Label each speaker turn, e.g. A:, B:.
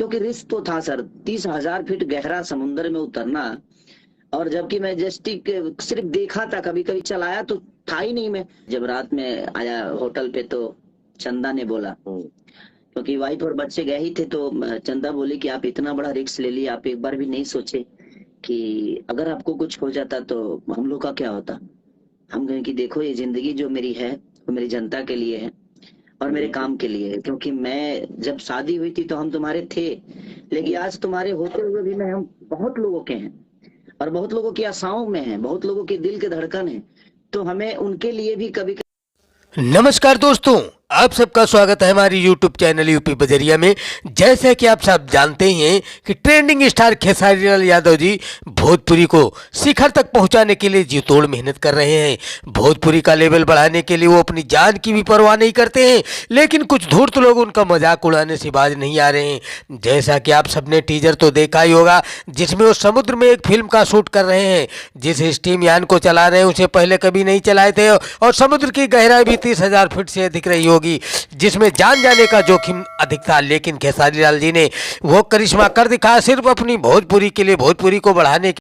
A: क्योंकि रिस्क तो था सर, 30,000 फीट गहरा समुन्द्र में उतरना। और जबकि मैजेस्टिक सिर्फ देखा था, कभी कभी चलाया तो था ही नहीं। मैं जब रात में आया होटल पे तो चंदा ने बोला, क्योंकि वाइफ और बच्चे गए ही थे, तो चंदा बोली कि आप इतना बड़ा रिस्क ले लिए, आप एक बार भी नहीं सोचे कि अगर आपको कुछ हो जाता तो हम लोग का क्या होता। हम कहें कि देखो, ये जिंदगी जो मेरी है वो मेरी जनता के लिए है और मेरे काम के लिए है। क्योंकि मैं जब शादी हुई थी तो हम तुम्हारे थे, लेकिन आज तुम्हारे होते हुए भी मैं हम बहुत लोगों के हैं और बहुत लोगों की आशाओं में हैं, बहुत लोगों के दिल के धड़कन है। तो हमें उनके लिए भी कभी
B: नमस्कार दोस्तों, आप सबका स्वागत है हमारी YouTube चैनल यूपी बजरिया में। जैसे कि आप सब जानते ही हैं कि ट्रेंडिंग स्टार खेसारी लाल यादव जी भोजपुरी को शिखर तक पहुंचाने के लिए जी तोड़ मेहनत कर रहे हैं। भोजपुरी का लेवल बढ़ाने के लिए वो अपनी जान की भी परवाह नहीं करते हैं, लेकिन कुछ धूर्त लोग उनका मजाक उड़ाने से बाज नहीं आ रहे हैं। जैसा कि आप सबने टीजर तो देखा ही होगा, जिसमें वो समुद्र में एक फिल्म का शूट कर रहे हैं। जिस स्टीम यान को चला रहे हैं उसे पहले कभी नहीं चलाए थे और समुद्र की गहराई भी 30,000 फीट से अधिक रही होगी, जिसमें जान जाने का जोखिम अधिक था। लेकिन खेसारी लाल जी ने वो करिश्मा कर दिखाया सिर्फ अपनी भोजपुरी के लिए, भोजपुरी को बढ़ाने